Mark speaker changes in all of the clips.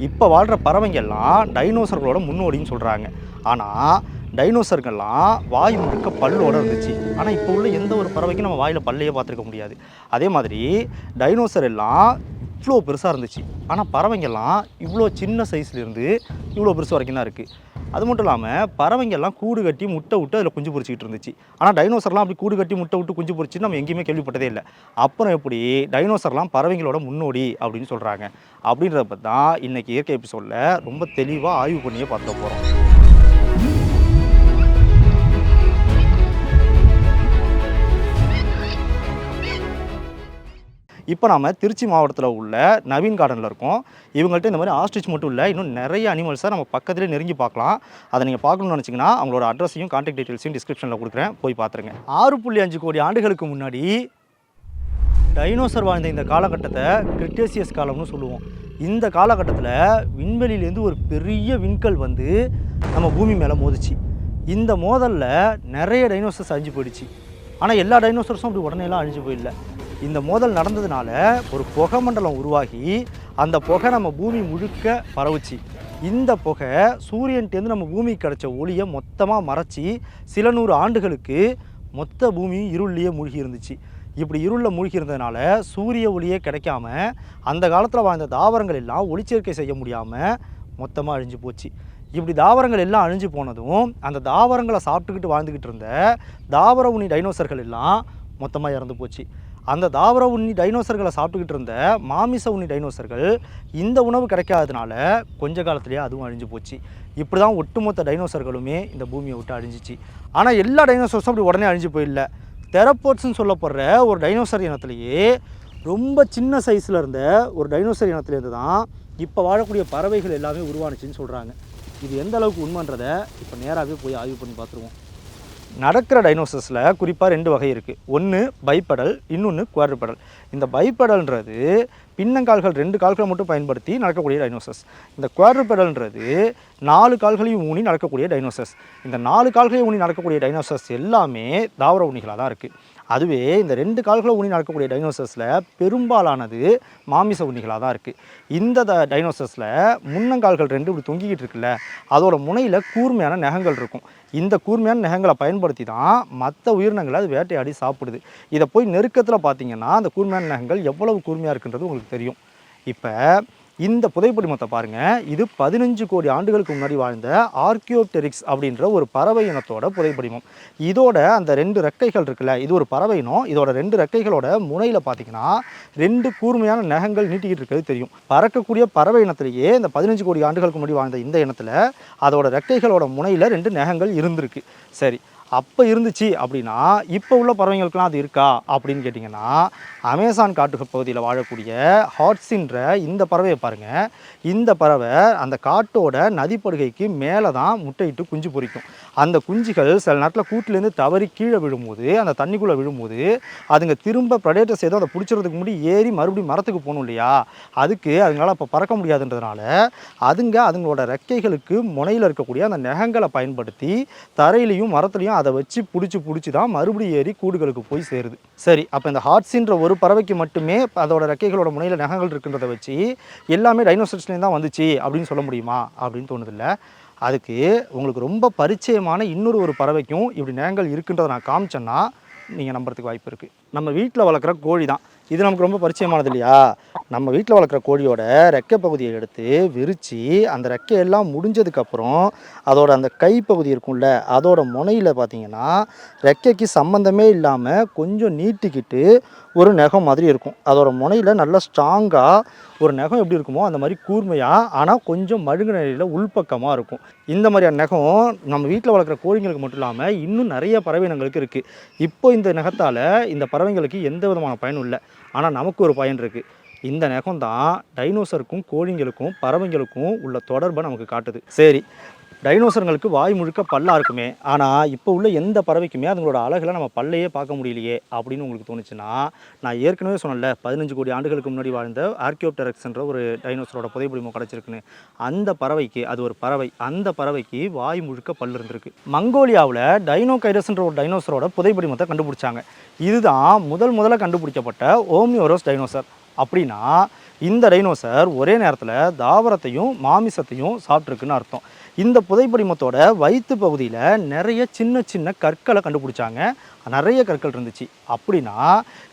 Speaker 1: இப்போ வாழ்கிற பறவைங்கள்லாம் டைனோசர்களோட முன்னோடின்னு சொல்கிறாங்க. ஆனால் டைனோசர்கள்லாம் வாய் முழுக்க பல்லோடு இருந்துச்சு. ஆனால் இப்போ உள்ள எந்த ஒரு பறவைக்கும் நம்ம வாயில் பல்லையே பார்த்துருக்க முடியாது. அதே மாதிரி டைனோசர் எல்லாம் இவ்வளோ பெருசாக இருந்துச்சு. ஆனால் பறவைங்கள்லாம் இவ்வளோ சின்ன சைஸ்லேருந்து இவ்வளோ பெருசு வரைக்கும் தான் இருக்குது. அது மட்டும் இல்லாமல் பறவைங்கள்லாம் கூடு கட்டி முட்டை விட்டு அதில் குஞ்சு பொறிச்சிக்கிட்டு இருந்துச்சு. ஆனால் டைனோசர்லாம் அப்படி கூடு கட்டி முட்டை விட்டு குஞ்சு பொறிச்சு நம்ம எங்கேயுமே கேள்விப்பட்டதே இல்லை. அப்புறம் எப்படி டைனோசர்லாம் பறவைங்களோட முன்னோடி அப்படின்னு சொல்கிறாங்க அப்படின்றத பற்றி தான் இன்றைக்கி இயற்கை எபிசோடில் ரொம்ப தெளிவாக ஆய்வு பண்ணியே பார்த்துட போகிறோம். இப்போ நாம் திருச்சி மாவட்டத்தில் உள்ள நவீன் கார்டனில் இருக்கோம். இவங்கள்ட்ட இந்த மாதிரி ஆஸ்ட்ரிச் மட்டும் இல்லை, இன்னும் நிறைய அனிமல்ஸை நம்ம பக்கத்துலேயே நெருங்கி பார்க்கலாம். அதை நீங்கள் பார்க்கணும்னு நினச்சிங்கன்னா அவங்களோட அட்ரஸையும் கான்டாக்ட் டீட்டெயில்ஸையும் டிஸ்கிரிப்ஷனில் கொடுக்குறேன், போய் பார்த்துருங்க. 6.5 கோடி ஆண்டுகளுக்கு முன்னாடி டைனோசர் வாழ்ந்த இந்த காலகட்டத்தை கிரிட்டேசியஸ் காலம்னு சொல்லுவோம். இந்த காலகட்டத்தில் விண்வெளியிலேருந்து ஒரு பெரிய விண்கல் வந்து நம்ம பூமி மேலே மோதிச்சு. இந்த மோதலில் நிறைய டைனோசர்ஸ் அழிஞ்சு போயிடுச்சு. ஆனால் எல்லா டைனோசர்ஸும் அப்படி உடனேலாம் அழிஞ்சு போயிடல. இந்த மோதல் நடந்ததுனால ஒரு புகை மண்டலம் உருவாகி அந்த புகை நம்ம பூமி முழுக்க பரவுச்சு. இந்த புகை சூரியன்டேருந்து நம்ம பூமிக்கு கிடச்ச ஒளியை மொத்தமாக மறைச்சி சில 100 ஆண்டுகளுக்கு மொத்த பூமி இருள்லேயே மூழ்கி இருந்துச்சு. இப்படி இருளில் மூழ்கி இருந்ததுனால சூரிய ஒளியே கிடைக்காம அந்த காலத்தில் வாழ்ந்த தாவரங்கள் எல்லாம் ஒளிச்சேர்க்கை செய்ய முடியாமல் மொத்தமாக அழிஞ்சு போச்சு. இப்படி தாவரங்கள் எல்லாம் அழிஞ்சு போனதும் அந்த தாவரங்களை சாப்பிட்டுக்கிட்டு வாழ்ந்துக்கிட்டு இருந்த தாவர உண்ணி டைனோசர்கள் எல்லாம் மொத்தமாக இறந்து போச்சு. அந்த தாவர உண்ணி டைனோசர்களை சாப்பிட்டுக்கிட்டு இருந்த மாமிச உண்ணி டைனோசர்கள் இந்த உணவு கிடைக்காததுனால கொஞ்ச காலத்துலேயே அதுவும் அழிஞ்சு போச்சு. இப்படி தான் ஒட்டுமொத்த டைனோசர்களுமே இந்த பூமியை விட்டு அழிஞ்சிச்சு. ஆனால் எல்லா டைனோசர்ஸும் அப்படி உடனே அழிஞ்சு போயிடல. தெரப்போட்ஸ்ன்னு சொல்லப்படுற ஒரு டைனோசர் இனத்திலேயே ரொம்ப சின்ன சைஸில் இருந்த ஒரு டைனோசர் இனத்துலேருந்து தான் இப்போ வாழக்கூடிய பறவைகள் எல்லாமே உருவானுச்சுன்னு சொல்கிறாங்க. இது எந்த அளவுக்கு உண்மைன்றதை இப்போ நேராகவே போய் ஆய்வு பண்ணி பார்த்துருவோம். நடக்கிற டைனோசர்ஸில் குறிப்பாக 2 வகை இருக்குது. ஒன்று பைப்படல், இன்னொன்று குவாட்ரிபடல். இந்த பைப்படல்ன்றது பின்னங்கால்கள் 2 கால்களை மட்டும் பயன்படுத்தி நடக்கக்கூடிய டைனோசர்ஸ். இந்த குவாட்ரிபடல்ன்றது 4 கால்களையும் ஊனி நடக்கக்கூடிய டைனோசர்ஸ். இந்த 4 கால்களையும் ஊனி நடக்கக்கூடிய டைனோசர்ஸ் எல்லாமே தாவர உண்ணிகளாக தான் இருக்குது. அதுவே இந்த 2 கால்களை ஊனி நடக்கக்கூடிய டைனோசர்ஸில் பெரும்பாலானது மாமிச உண்ணிகளாக தான் இருக்குது. இந்த டைனோசர்ஸில் முன்னங்கால்கள் 2 இப்படி தொங்கிக்கிட்டு இருக்குல்ல, அதோட முனையில் கூர்மையான நகங்கள் இருக்கும். இந்த கூர்மையான நகங்களை பயன்படுத்தி தான் மற்ற உயிரினங்களை அது வேட்டையாடி சாப்பிடுது. இதை போய் நெருக்கத்தில் பார்த்தீங்கன்னா அந்த கூர்மையான நகங்கள் எவ்வளவு கூர்மையாக இருக்குன்றது உங்களுக்கு தெரியும். இப்போ இந்த புதைப்படிமத்தை பாருங்கள். இது 15 கோடி ஆண்டுகளுக்கு முன்னாடி வாழ்ந்த ஆர்கியோப்டெரிக்ஸ் அப்படின்ற ஒரு பறவை இனத்தோட புதைப்படிமம். இதோட அந்த 2 ரெக்கைகள் இருக்குல்ல, இது ஒரு பறவை இனம். இதோட 2 ரெக்கைகளோட முனையில் பார்த்தீங்கன்னா 2 கூர்மையான நகங்கள் நீட்டிக்கிட்டு இருக்கிறது தெரியும். பறக்கக்கூடிய பறவை இனத்திலேயே இந்த 15 கோடி ஆண்டுகளுக்கு முன்னாடி வாழ்ந்த இந்த இனத்தில் அதோட ரெக்கைகளோட முனையில் 2 நகங்கள் இருந்திருக்கு. சரி, அப்போ இருந்துச்சு அப்படின்னா இப்போ உள்ள பறவைங்களுக்கெலாம் அது இருக்கா அப்படின்னு கேட்டிங்கன்னா, அமேசான் காட்டு பகுதியில் வாழக்கூடிய ஹாட்ஸின்ற இந்த பறவையை பாருங்கள். இந்த பறவை அந்த காட்டோட நதிப்படுகைக்கு மேலே தான் முட்டையிட்டு குஞ்சு பொரிக்கும். அந்த குஞ்சுகள் சில நேரத்தில் கூட்டிலேருந்து தவறி கீழே விழும்போது, அந்த தண்ணிக்குள்ளே விழும்போது அதுங்க திரும்ப ப்ரெடேட்டர்ஸ் ஏதோ அதை பிடிச்சிறதுக்கு முன்னாடி ஏறி மறுபடியும் மரத்துக்கு போகணும் இல்லையா, அதுக்கு அதுங்களால் அப்போ பறக்க முடியாதுன்றதுனால அதுங்களோட ரெக்கைகளுக்கு முனையில் இருக்கக்கூடிய அந்த நகங்களை பயன்படுத்தி தரையிலையும் மரத்துலையும் அதை வச்சு பிடிச்சி தான் மறுபடியும் ஏறி கூடுகளுக்கு போய் சேருது. சரி, அப்போ இந்த ஹாட்ஸின்ற ஒரு பறவைக்கு மட்டுமே அதோட ரெக்கைகளோட முனையில் நகங்கள் இருக்குன்றதை வச்சு எல்லாமே டைனோசர்ஸ்லேருந்து தான் வந்துச்சு அப்படின்னு சொல்ல முடியுமா அப்படின்னு தோணுதில்லை. அதுக்கு உங்களுக்கு ரொம்ப பரிச்சயமான இன்னொரு பறவைக்கும் இப்படி நகங்கள் இருக்குன்றதை நான் காமிச்சேன்னா நீங்கள் நம்புறதுக்கு வாய்ப்பு இருக்குது. நம்ம வீட்டில் வளர்க்குற கோழி தான் இது. நமக்கு ரொம்ப பரிச்சயமானது இல்லையா? நம்ம வீட்டில் வளர்க்குற கோழியோட ரெக்கை பகுதியை எடுத்து விரித்து அந்த ரெக்கையெல்லாம் முடிஞ்சதுக்கப்புறம் அதோட அந்த கைப்பகுதி இருக்கும்ல, அதோட முனையில் பார்த்திங்கன்னா ரெக்கைக்கு சம்மந்தமே இல்லாமல் கொஞ்சம் நீட்டிக்கிட்டு ஒரு நகம் மாதிரி இருக்கும். அதோட முனையில் நல்லா ஸ்ட்ராங்காக ஒரு நகம் எப்படி இருக்குமோ அந்த மாதிரி கூர்மையாக, ஆனால் கொஞ்சம் மழுங்கு நிலையில் உள்பக்கமாக இருக்கும். இந்த மாதிரியான நகம் நம்ம வீட்டில் வளர்க்குற கோழிங்களுக்கு மட்டும் இல்லாமல் இன்னும் நிறைய பறவையினங்களுக்கு இருக்குது. இப்போ இந்த நகத்தால் இந்த பறவைங்களுக்கு எந்த விதமான பயனும் இல்லை. ஆனால் நமக்கு ஒரு பயன் இருக்குது. இந்த நகம் தான் டைனோசருக்கும் கோழிங்களுக்கும் பறவைங்களுக்கும் உள்ள தொடர்பை நமக்கு காட்டுது. சரி, டைனோசர்களுக்கு வாய் முழுக்க பல்லா இருக்குமே, ஆனால் இப்போ உள்ள எந்த பறவைக்குமே அதுங்களோட அழகில் நம்ம பல்லையே பார்க்க முடியலையே அப்படின்னு உங்களுக்கு தோணுச்சுன்னா, நான் ஏற்கனவே சொன்னல 15 கோடி ஆண்டுகளுக்கு முன்னாடி வாழ்ந்த ஆர்கியோப்டெரிக்ஸ்ன்ற ஒரு டைனோசரோட புதைப்படிமம் கிடச்சிருக்குன்னு. அந்த பறவைக்கு, அது ஒரு பறவை, அந்த பறவைக்கு வாய் முழுக்க பல் இருந்திருக்கு. மங்கோலியாவில் டைனோகைரஸ்ன்ற ஒரு டைனோசரோட புதைப்படிமத்தை கண்டுபிடிச்சாங்க. இதுதான் முதல்ல கண்டுபிடிக்கப்பட்ட ஓம்னியோரஸ் டைனோசர். அப்படின்னா இந்த டைனோசர் ஒரே நேரத்தில் தாவரத்தையும் மாமிசத்தையும் சாப்பிட்ருக்குன்னு அர்த்தம். இந்த புதைப்படிமத்தோட வயிற்று பகுதியில் நிறைய சின்ன சின்ன கற்களை கண்டுபிடிச்சாங்க. நிறைய கற்கள் இருந்துச்சு. அப்படின்னா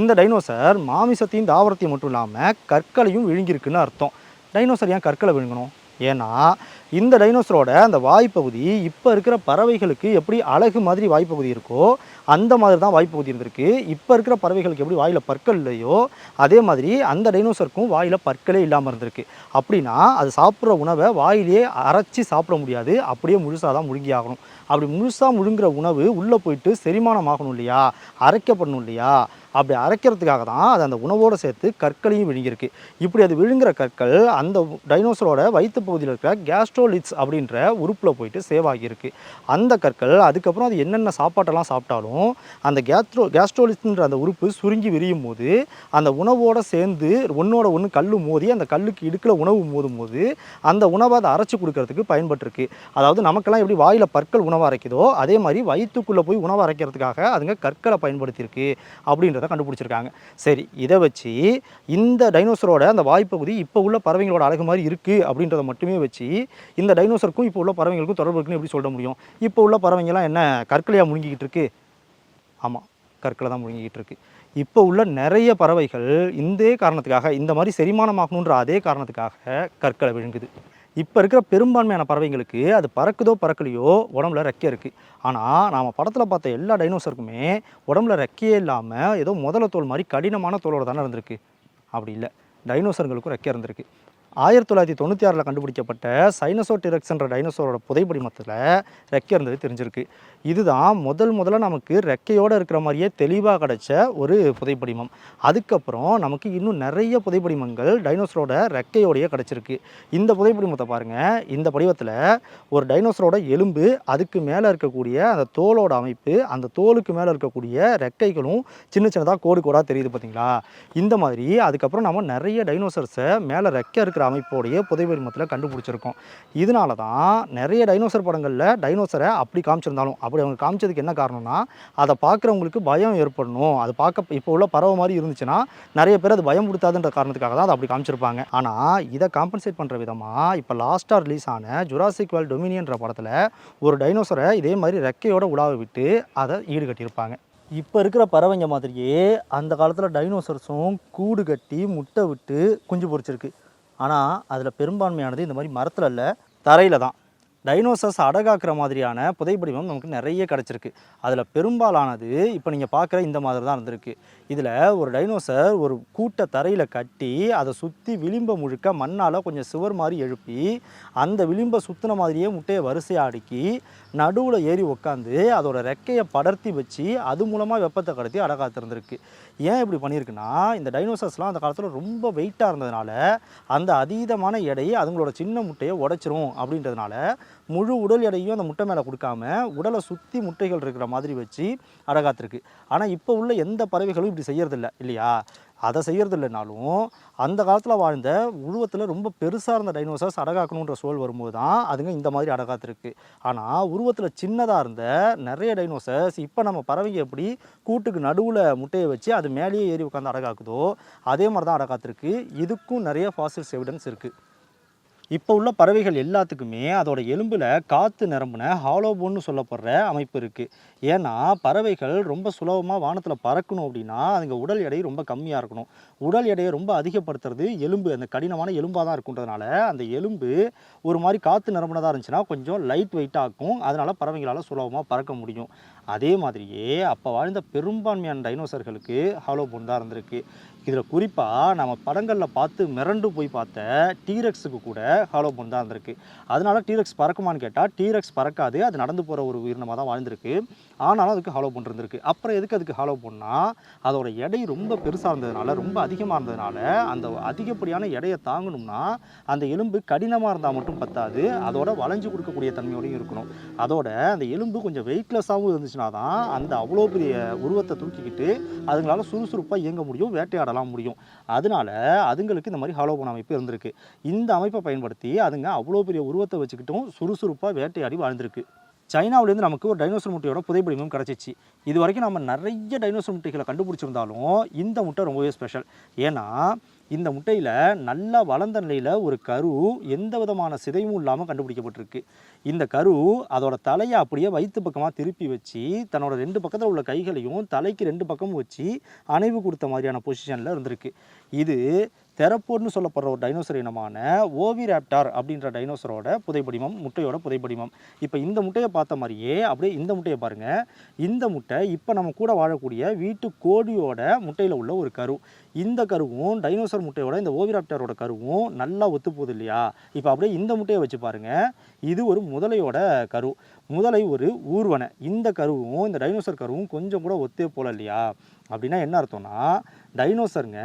Speaker 1: இந்த டைனோசர் மாமிசத்தையும் தாவரத்தையும் மட்டும் இல்லாமல் கற்களையும் விழுங்கியிருக்குன்னு அர்த்தம். டைனோசர் ஏன் கற்களை விழுங்கணும்? ஏன்னா இந்த டைனோசரோட அந்த வாய்ப்பகுதி இப்போ இருக்கிற பறவைகளுக்கு எப்படி அழகு மாதிரி வாய்ப்பகுதி இருக்கோ அந்த மாதிரி தான் வாய்ப்பகுதி இருந்திருக்கு. இப்போ இருக்கிற பறவைகளுக்கு எப்படி வாயில் பற்கள் இல்லையோ அதே மாதிரி அந்த டைனோசருக்கும் வாயில் பற்களே இல்லாமல் இருந்திருக்கு. அப்படின்னா அது சாப்பிட்ற உணவை வாயிலேயே அரைச்சி சாப்பிட முடியாது, அப்படியே முழுசாக தான் முழுங்கி ஆகணும். அப்படி முழுசாக முழுங்குற உணவு உள்ளே போயிட்டு செரிமானம் ஆகணும் இல்லையா, அரைக்கப்படணும் இல்லையா, அப்படி அரைக்கிறதுக்காக தான் அது அந்த உணவோடு சேர்த்து கற்களையும் விழுங்கியிருக்கு. இப்படி அது விழுங்குற கற்கள் அந்த டைனோசரோட வயிற்று பகுதியில் இருக்கிற கேஸ்ட்ரோலிட்ஸ் அப்படின்ற உறுப்பில் போயிட்டு சேவ் ஆகியிருக்கு. அந்த கற்கள் அதுக்கப்புறம் அது என்னென்ன சாப்பாட்டெல்லாம் சாப்பிட்டாலும் அந்த கேஸ்ட்ரோலிட்ஸ்ன்ற அந்த உறுப்பு சுருங்கி விரியும் போது அந்த உணவோடு சேர்ந்து ஒன்றோட ஒன்று கல் மோதி அந்த கல்லுக்கு இடுக்கில் உணவு மோதும் போது அந்த உணவை அதை அரைச்சி கொடுக்கறதுக்கு பயன்பட்டுருக்கு. அதாவது நமக்கெல்லாம் எப்படி வாயில் பற்கள் உணவு அரைக்குதோ அதே மாதிரி வயிற்றுக்குள்ளே போய் உணவு அரைக்கிறதுக்காக அதுங்க கற்களை பயன்படுத்தியிருக்கு அப்படின்ற கண்டுபிடிச்சிருக்காங்க. சரி, இதை வச்சு இந்த டைனோசரோட அந்த வாய்ப்பகுதி இப்போ உள்ள பறவைகளோட அழகு மாதிரி இருக்குது அப்படின்றத மட்டுமே வச்சு இந்த டைனோசருக்கும் இப்போ உள்ள பறவைகளுக்கும் தொடர்பு இருக்குன்னு எப்படி சொல்ல முடியும்? இப்போ உள்ள பறவைங்கள்லாம் என்ன கற்களையாக முழுங்கிக்கிட்டு இருக்கு? ஆமாம், கற்களை தான் முழுங்கிக்கிட்டு இருக்கு. இப்போ உள்ள நிறைய பறவைகள் இந்த காரணத்துக்காக, இந்த மாதிரி செரிமானமாகணுன்ற அதே காரணத்துக்காக கற்களை விழுங்குது. இப்போ இருக்கிற பெரும்பான்மையான பறவைங்களுக்கு அது பறக்குதோ பறக்கலையோ உடம்புல ரெக்கை இருக்குது. ஆனால் நாம் படத்தில் பார்த்த எல்லா டைனோசருக்குமே உடம்புல ரெக்கையே இல்லாமல் ஏதோ முதல தோல் மாதிரி கடினமான தோலோடு தானே இருந்திருக்கு. அப்படி இல்லை, டைனோசருங்களுக்கும் ரெக்கை இருந்திருக்கு. 1996 கண்டுபிடிக்கப்பட்ட சைனோசோடிரெக்ஸ்ன்ற டைனோசரோட புதைப்படிமத்தில் ரெக்கை இருந்தது தெரிஞ்சிருக்கு. இதுதான் முதல்ல நமக்கு ரெக்கையோடு இருக்கிற மாதிரியே தெளிவாக கிடச்ச ஒரு புதைப்படிமம். அதுக்கப்புறம் நமக்கு இன்னும் நிறைய புதைப்படிமங்கள் டைனோசரோட ரெக்கையோடையே கிடச்சிருக்கு. இந்த புதைப்படிமத்தை பாருங்கள். இந்த படிவத்தில் ஒரு டைனோசரோட எலும்பு, அதுக்கு மேலே இருக்கக்கூடிய அந்த தோலோட அமைப்பு, அந்த தோலுக்கு மேலே இருக்கக்கூடிய ரெக்கைகளும் சின்னதாக கோடாக தெரியுது பார்த்தீங்களா? இந்த மாதிரி அதுக்கப்புறம் நம்ம நிறைய டைனோசர்ஸை மேலே ரெக்கை இருக்கிற அமைப்போடைய புதைப்படிமத்தில் கண்டுபிடிச்சிருக்கோம். இதனால தான் நிறைய டைனோசர் படங்களில் டைனோசரை அப்படி காமிச்சிருந்தாலும் அப்படி அவங்க காமிச்சதுக்கு என்ன காரணம்னா அதை பார்க்குறவங்களுக்கு பயம் ஏற்படணும். அது பார்க்க இப்போ உள்ள பறவை மாதிரி இருந்துச்சுன்னா நிறைய பேர் அது பயம் கொடுத்தாதுன்ற காரணத்துக்காக தான் அதை அப்படி காமிச்சிருப்பாங்க. ஆனால் இதை காம்பன்சேட் பண்ணுற விதமாக இப்போ லாஸ்ட்டாக ரிலீஸ் ஆன ஜுராசிக் வேர்ல்ட் டொமினியன்ற படத்தில் ஒரு டைனோசரை இதே மாதிரி ரெக்கையோட உலாவை விட்டு அதை ஈடுகட்டியிருப்பாங்க. இப்போ இருக்கிற பறவைங்க மாதிரியே அந்த காலத்தில் டைனோசர்ஸும் கூடு கட்டி முட்டை விட்டு குஞ்சு பொரிச்சிருக்கு. ஆனால் அதில் பெரும்பான்மையானது இந்த மாதிரி மரத்தில் இல்லை, தரையில் தான். டைனோசர்ஸ் அடகாக்கிற மாதிரியான புதைப்படிமம் நமக்கு நிறைய கிடச்சிருக்கு. அதில் பெரும்பாலானது இப்போ நீங்கள் பார்க்குற இந்த மாதிரி தான் இருந்திருக்கு. இதில் ஒரு டைனோசர் ஒரு கூட்டை தரையில் கட்டி அதை சுற்றி விளிம்பை முழுக்க மண்ணால் கொஞ்சம் சுவர் மாதிரி எழுப்பி அந்த விளிம்பை சுற்றின மாதிரியே முட்டையை வரிசையாக அடுக்கி நடுவில் ஏறி உட்காந்து அதோட ரெக்கையை படர்த்தி வச்சு அது மூலமாக வெப்பத்தை கடத்தி அடகாத்திருந்திருக்கு. ஏன் இப்படி பண்ணியிருக்குன்னா இந்த டைனோசர்ஸ்லாம் அந்த காலத்தில் ரொம்ப வெயிட்டாக இருந்ததுனால அந்த அதீதமான எடையை அதுங்களோட சின்ன முட்டையை உடைச்சிரும் அப்படின்றதுனால முழு உடல் எடையும் அந்த முட்டை மேலே கொடுக்காம உடலை சுற்றி முட்டைகள் இருக்கிற மாதிரி வச்சு அடகாத்திருக்கு. ஆனால் இப்போ உள்ள எந்த பறவைகளும் இப்படி செய்யறதில்ல இல்லையா? அதை செய்கிறது இல்லைனாலும் அந்த காலத்தில் வாழ்ந்த உருவத்தில் ரொம்ப பெருசாக இருந்த டைனோசர்ஸ் அடகாக்கணுன்ற சூழல் வரும்போது தான் அதுங்க இந்த மாதிரி அடகாத்திருக்கு. ஆனால் உருவத்தில் சின்னதாக இருந்த நிறைய டைனோசர்ஸ் இப்போ நம்ம பறவைங்க எப்படி கூட்டுக்கு நடுவில் முட்டையை வச்சு அது மேலேயே ஏறி உட்காந்து அடகாக்குதோ அதே மாதிரி தான் அடகாத்திருக்கு. இதுக்கும் நிறைய ஃபாசில்ஸ் எவிடன்ஸ் இருக்குது. இப்போ உள்ள பறவைகள் எல்லாத்துக்குமே அதோட எலும்பில் காற்று நிரம்பின ஹாலோபோன்னு சொல்லப்படுற அமைப்பு இருக்குது. ஏன்னா பறவைகள் ரொம்ப சுலபமாக வானத்தில் பறக்கணும் அப்படின்னா அதுங்க உடல் எடை ரொம்ப கம்மியாக இருக்கணும். உடல் எடையை ரொம்ப அதிகப்படுத்துறது எலும்பு, அந்த கடினமான எலும்பாக தான் இருக்குன்றதுனால அந்த எலும்பு ஒரு மாதிரி காற்று நிரம்பினதாக இருந்துச்சுன்னா கொஞ்சம் லைட் வெயிட்டாக இருக்கும். அதனால் பறவைகளால் சுலபமாக பறக்க முடியும். அதே மாதிரியே அப்போ வாழ்ந்த பெரும்பான்மையான டைனோசர்களுக்கு ஹாலோபோன் தான் இருந்திருக்கு. இதில் குறிப்பாக நம்ம படங்களில் பார்த்து மிரண்டு போய் பார்த்த டீரெக்ஸுக்கு கூட ஹாலோபோன் தான் இருந்திருக்கு. அதனால டீரெக்ஸ் பறக்குமான்னு கேட்டால் டீரெக்ஸ் பறக்காது, அது நடந்து போகிற ஒரு உயிரினமாக தான் வாழ்ந்திருக்கு. ஆனாலும் அதுக்கு ஹாலோபோன் இருந்திருக்கு. அப்புறம் எதுக்கு அதுக்கு ஹாலோபோன்னா அதோட எடை ரொம்ப பெருசாக இருந்ததுனால, ரொம்ப அதிகமாக இருந்ததுனால அந்த அதிகப்படியான எடையை தாங்கணும்னா அந்த எலும்பு கடினமாக இருந்தால் மட்டும் பத்தாது, அதோட வளைஞ்சு கொடுக்கக்கூடிய தன்மையோடையும் இருக்கணும். அதோட அந்த எலும்பு கொஞ்சம் வெயிட்லெஸ்ஸாகவும் இருந்துச்சுன்னா தான் அந்த அவ்வளோ பெரிய உருவத்தை தூக்கிக்கிட்டு அதுங்களால சுறுசுறுப்பாக இயங்க முடியும், வேட்டையாடலாம் முடியும். அதனால அதுங்களுக்கு இந்த மாதிரி ஹாலோபோன் அமைப்பு இருந்திருக்கு. இந்த அமைப்பை பயன்படுத்தி அதுங்க அவ்வளோ பெரிய உருவத்தை வச்சுக்கிட்டும் சுறுசுறுப்பாக வேட்டையாடி வாழ்ந்திருக்கு. சைனாவிலேருந்து நமக்கு ஒரு டைனோசர் முட்டையோட புதைப்படிமம் கிடச்சிச்சு. இது வரைக்கும் நம்ம நிறைய டைனோசர் முட்டைகளை கண்டுபிடிச்சிருந்தாலும் இந்த முட்டை ரொம்பவே ஸ்பெஷல். ஏன்னா இந்த முட்டையில் நல்லா வளர்ந்த நிலையில் ஒரு கரு எந்த விதமான சிதைவும் இல்லாமல் கண்டுபிடிக்கப்பட்டிருக்கு. இந்த கரு அதோட தலையை அப்படியே வயிற்று பக்கமாக திருப்பி வச்சு தன்னோட 2 பக்கத்தில் உள்ள கைகளையும் தலைக்கு 2 பக்கமும் வச்சு அணைவு கொடுத்த மாதிரியான பொசிஷனில் இருந்திருக்கு. இது தெரப்போட்னு சொல்லப்படுற ஒரு டைனோசர் இனமான ஓவிராப்டார் அப்படின்ற டைனோசரோட புதைப்படிமம், முட்டையோட புதைப்படிமம். இப்போ இந்த முட்டையை பார்த்த மாதிரியே அப்படியே இந்த முட்டையை பாருங்கள். இந்த முட்டை இப்போ நம்ம கூட வாழக்கூடிய வீட்டு கோழியோட முட்டையில் உள்ள ஒரு கரு. இந்த கருவும் டைனோசர் முட்டையோட இந்த ஓவிராப்டாரோட கருவும் நல்லா ஒத்து போகுது இல்லையா? இப்போ அப்படியே இந்த முட்டையை வச்சு பாருங்கள். இது ஒரு முதலையோட கரு. முதலை ஒரு ஊர்வனை. இந்த கருவும் இந்த டைனோசர் கருவும் கொஞ்சம் கூட ஒத்தே போல இல்லையா? அப்படின்னா என்ன அர்த்தம்னா, டைனோசருங்க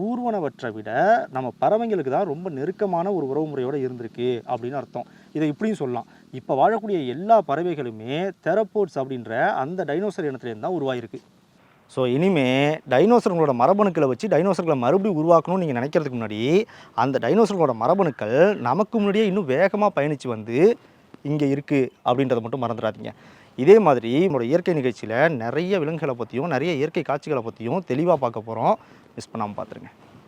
Speaker 1: ஊர்வனவற்றை விட நம்ம பறவைங்களுக்கு தான் ரொம்ப நெருக்கமான ஒரு உறவு முறையோடு இருந்திருக்கு அப்படின்னு அர்த்தம். இதை இப்படியும் சொல்லலாம். இப்போ வாழக்கூடிய எல்லா பறவைகளுமே தெரப்போட்ஸ் அப்படின்ற அந்த டைனோசர் இனத்துலேருந்து தான் உருவாயிருக்கு. ஸோ இனிமேல் டைனோசர்களோட மரபணுக்களை வச்சு டைனோசர்களை மறுபடியும் உருவாக்கணும்னு நீங்கள் நினைக்கிறதுக்கு முன்னாடி அந்த டைனோசர்களோட மரபணுக்கள் நமக்கு முன்னாடியே இன்னும் வேகமாக பயணித்து வந்து இங்கே இருக்குது அப்படின்றத மட்டும் மறந்துடாதீங்க. இதே மாதிரி நம்மளோட இயற்கை நிகழ்ச்சியில் நிறைய விலங்குகளை பற்றியும் நிறைய இயற்கை காட்சிகளை பற்றியும் தெளிவாக பார்க்க போகிறோம். மிஸ் பண்ணாமல் பார்த்துருங்க.